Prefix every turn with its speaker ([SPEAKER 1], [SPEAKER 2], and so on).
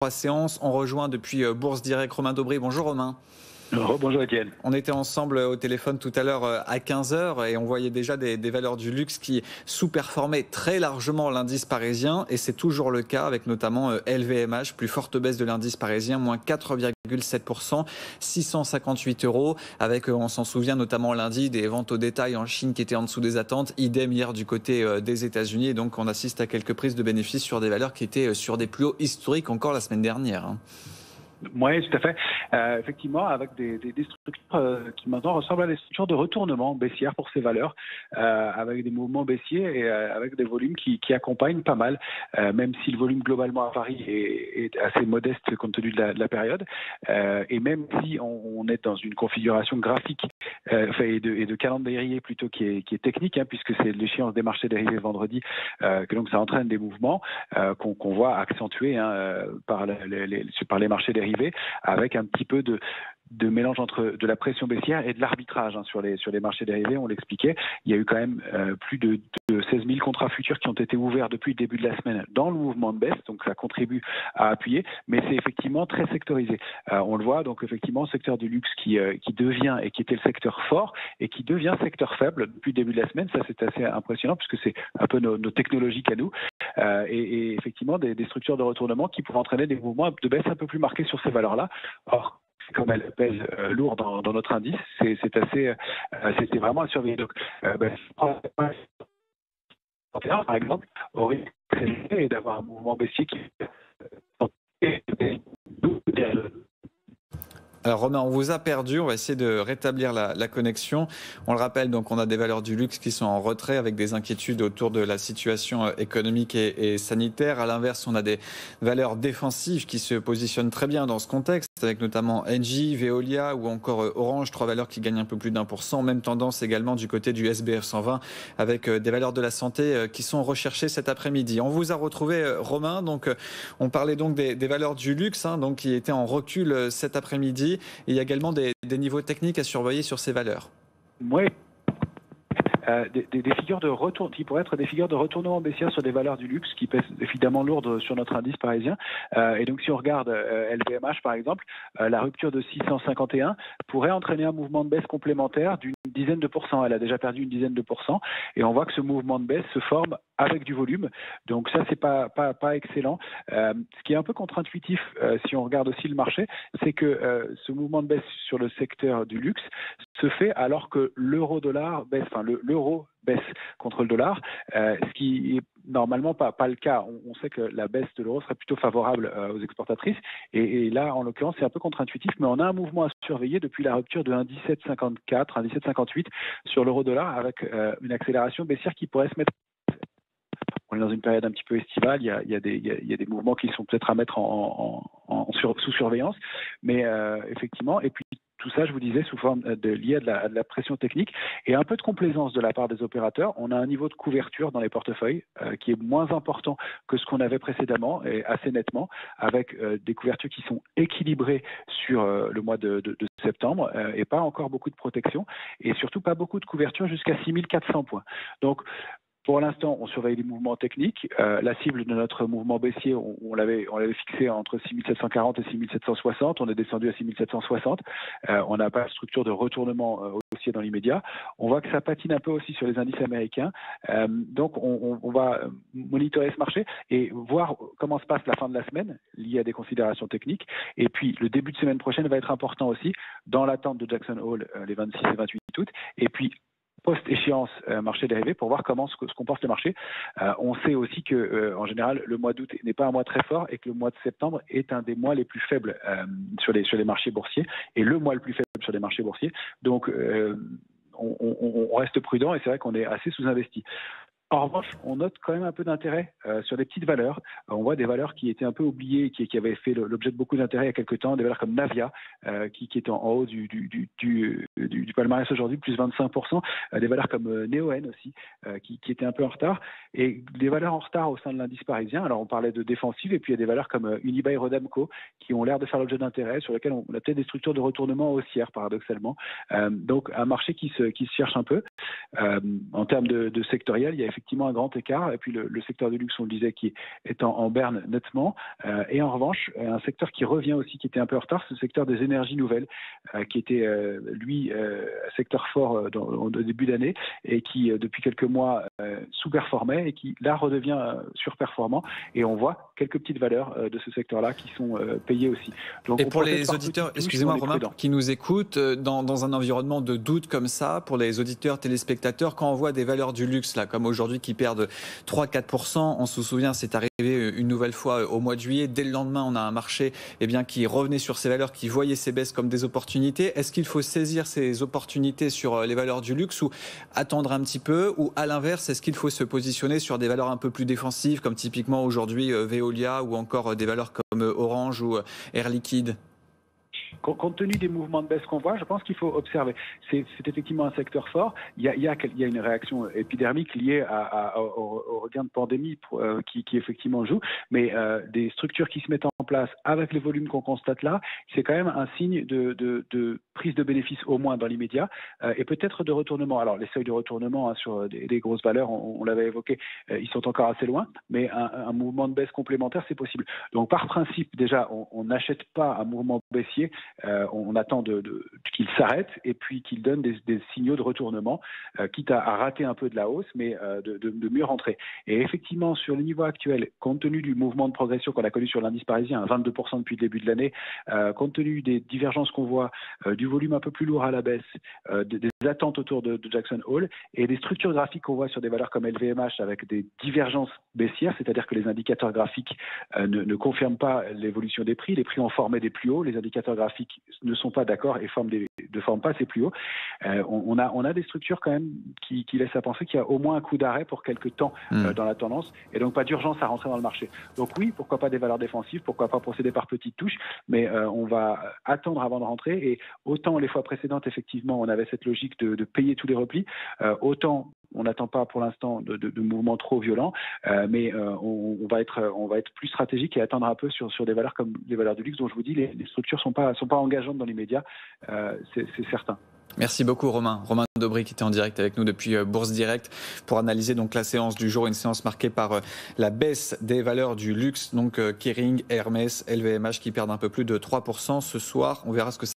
[SPEAKER 1] séances. On rejoint depuis Bourse Direct Romain Dobré. Bonjour Romain.
[SPEAKER 2] Bonjour Étienne.
[SPEAKER 1] On était ensemble au téléphone tout à l'heure à 15 h et on voyait déjà des valeurs du luxe qui sous-performaient très largement l'indice parisien, et c'est toujours le cas avec notamment LVMH, plus forte baisse de l'indice parisien, moins 4,7%, 658 €, avec, on s'en souvient notamment lundi, des ventes au détail en Chine qui étaient en dessous des attentes, idem hier du côté des États-Unis, et donc on assiste à quelques prises de bénéfices sur des valeurs qui étaient sur des plus hauts historiques encore la semaine dernière.
[SPEAKER 2] Oui, tout à fait. Effectivement, avec des structures qui maintenant ressemblent à des structures de retournement baissière pour ces valeurs, avec des mouvements baissiers et avec des volumes qui accompagnent pas mal, même si le volume globalement à Paris est assez modeste compte tenu de la période, et même si on est dans une configuration graphique et de calendrier plutôt qui est technique, puisque c'est l'échéance des marchés dérivés vendredi, que donc ça entraîne des mouvements qu'on voit accentués par les marchés dérivés, avec un petit peu de mélange entre de la pression baissière et de l'arbitrage sur les marchés dérivés. On l'expliquait, il y a eu quand même plus de 16 000 contrats futurs qui ont été ouverts depuis le début de la semaine dans le mouvement de baisse, donc ça contribue à appuyer, mais c'est effectivement très sectorisé. On le voit, donc effectivement, le secteur du luxe qui devient, et qui était le secteur fort, et qui devient secteur faible depuis le début de la semaine. Ça, c'est assez impressionnant, puisque c'est un peu nos technologiques à nous, et effectivement des structures de retournement qui pourraient entraîner des mouvements de baisse un peu plus marqués sur ces valeurs-là. Or, comme elle pèse lourd dans notre indice, c'était vraiment à surveiller. Donc, par exemple, au risque d'avoir un mouvement baissier qui
[SPEAKER 1] Alors Romain, on vous a perdu, on va essayer de rétablir la connexion. On le rappelle, donc on a des valeurs du luxe qui sont en retrait avec des inquiétudes autour de la situation économique et sanitaire. À l'inverse, on a des valeurs défensives qui se positionnent très bien dans ce contexte, avec notamment Engie, Veolia ou encore Orange, trois valeurs qui gagnent un peu plus d'1%. Même tendance également du côté du SBF 120 avec des valeurs de la santé qui sont recherchées cet après-midi. On vous a retrouvé Romain, donc on parlait donc des valeurs du luxe donc qui étaient en recul cet après-midi. Et il y a également des niveaux techniques à surveiller sur ces valeurs.
[SPEAKER 2] Oui. Des figures de retour qui pourraient être des figures de retournement baissière sur des valeurs du luxe qui pèsent évidemment lourdes sur notre indice parisien. Et donc si on regarde LVMH par exemple, la rupture de 651 pourrait entraîner un mouvement de baisse complémentaire d'une dizaine de pourcents. Elle a déjà perdu une dizaine de pourcents, et on voit que ce mouvement de baisse se forme avec du volume. Donc ça, c'est pas excellent. Ce qui est un peu contre-intuitif, si on regarde aussi le marché, c'est que ce mouvement de baisse sur le secteur du luxe se fait alors que l'euro-dollar baisse, l'euro baisse contre le dollar, ce qui est normalement pas le cas. On sait que la baisse de l'euro serait plutôt favorable aux exportatrices, et là, en l'occurrence, c'est un peu contre-intuitif, mais on a un mouvement à surveiller depuis la rupture de 1,1754, 1,1758 sur l'euro-dollar, avec une accélération baissière qui pourrait se mettre. On est dans une période un petit peu estivale, il y a des mouvements qui sont peut-être à mettre sous surveillance, mais effectivement, et puis tout ça, je vous disais, sous forme lié à de la pression technique et un peu de complaisance de la part des opérateurs. On a un niveau de couverture dans les portefeuilles qui est moins important que ce qu'on avait précédemment, et assez nettement, avec des couvertures qui sont équilibrées sur le mois de septembre, et pas encore beaucoup de protection, et surtout pas beaucoup de couverture jusqu'à 6400 points. Donc, pour l'instant, on surveille les mouvements techniques. La cible de notre mouvement baissier, on l'avait fixé entre 6740 et 6760. On est descendu à 6760. On n'a pas de structure de retournement haussier dans l'immédiat. On voit que ça patine un peu aussi sur les indices américains. Donc, on va monitorer ce marché et voir comment se passe la fin de la semaine liée à des considérations techniques. Et puis, le début de semaine prochaine va être important aussi dans l'attente de Jackson Hole les 26 et 28 août. Et puis, post-échéance marché dérivé, pour voir comment se comporte le marché. On sait aussi que en général le mois d'août n'est pas un mois très fort, et que le mois de septembre est un des mois les plus faibles sur les marchés boursiers, et le mois le plus faible sur les marchés boursiers. Donc on reste prudent, et c'est vrai qu'on est assez sous-investi. En revanche, on note quand même un peu d'intérêt sur des petites valeurs. On voit des valeurs qui étaient un peu oubliées, qui avaient fait l'objet de beaucoup d'intérêt il y a quelques temps, des valeurs comme Navia, qui est en haut du palmarès aujourd'hui, plus 25%, des valeurs comme Neoen aussi, qui étaient un peu en retard, et des valeurs en retard au sein de l'indice parisien. Alors on parlait de défensive, et puis il y a des valeurs comme Unibail Rodamco, qui ont l'air de faire l'objet d'intérêt, sur lesquelles on a peut-être des structures de retournement haussières, paradoxalement. Donc un marché qui se cherche un peu. En termes de sectoriel, il y a effectivement un grand écart. Et puis le secteur du luxe, on le disait, qui est en berne nettement. Et en revanche, un secteur qui revient aussi, qui était un peu en retard, c'est le secteur des énergies nouvelles, qui était, lui, un secteur fort au début d'année et qui, depuis quelques mois, sous-performait et qui, là, redevient surperformant. Et on voit quelques petites valeurs de ce secteur-là qui sont payées aussi.
[SPEAKER 1] Donc, et pour les auditeurs, excusez-moi Romain, qui nous écoutent, dans un environnement de doute comme ça, pour les auditeurs, téléspectateurs, quand on voit des valeurs du luxe, là, comme aujourd'hui, qui perdent 3-4%, on se souvient, c'est arrivé une nouvelle fois au mois de juillet. Dès le lendemain, on a un marché qui revenait sur ces valeurs, qui voyait ces baisses comme des opportunités. Est-ce qu'il faut saisir ces opportunités sur les valeurs du luxe ou attendre un petit peu? Ou à l'inverse, est-ce qu'il faut se positionner sur des valeurs un peu plus défensives, comme typiquement aujourd'hui Veolia ou encore des valeurs comme Orange ou Air Liquide?
[SPEAKER 2] Compte tenu des mouvements de baisse qu'on voit, je pense qu'il faut observer. C'est effectivement un secteur fort. Il y a une réaction épidermique liée au regain de pandémie qui effectivement joue, mais des structures qui se mettent en place avec les volumes qu'on constate là, c'est quand même un signe de prise de bénéfices au moins dans l'immédiat et peut-être de retournement. Alors les seuils de retournement sur des grosses valeurs, on l'avait évoqué, ils sont encore assez loin, mais un mouvement de baisse complémentaire, c'est possible. Donc par principe, déjà, on n'achète pas un mouvement baissier. On attend qu'il s'arrête et puis qu'il donne des signaux de retournement, quitte à rater un peu de la hausse, mais de mieux rentrer. Et effectivement, sur le niveau actuel, compte tenu du mouvement de progression qu'on a connu sur l'indice parisien, 22% depuis le début de l'année, compte tenu des divergences qu'on voit, du volume un peu plus lourd à la baisse, des attentes autour de Jackson Hole et des structures graphiques qu'on voit sur des valeurs comme LVMH avec des divergences baissières, c'est-à-dire que les indicateurs graphiques ne confirment pas l'évolution des prix. Les prix ont formé des plus hauts, les indicateurs graphiques ne sont pas d'accord et ne forment pas ces plus hauts. On a des structures quand même qui laissent à penser qu'il y a au moins un coup d'arrêt pour quelques temps dans la tendance et donc pas d'urgence à rentrer dans le marché. Donc oui, pourquoi pas des valeurs défensives, pourquoi pas procéder par petites touches, mais on va attendre avant de rentrer et autant les fois précédentes, effectivement, on avait cette logique de payer tous les replis, autant on n'attend pas pour l'instant de mouvements trop violents, mais on va être plus stratégique et attendre un peu sur des valeurs comme les valeurs du luxe dont je vous dis les structures sont pas engageantes dans l'immédiat, c'est certain.
[SPEAKER 1] Merci beaucoup Romain Daubry qui était en direct avec nous depuis Bourse Direct pour analyser donc la séance du jour, une séance marquée par la baisse des valeurs du luxe, donc Kering, Hermès, LVMH qui perdent un peu plus de 3% ce soir. On verra ce que ça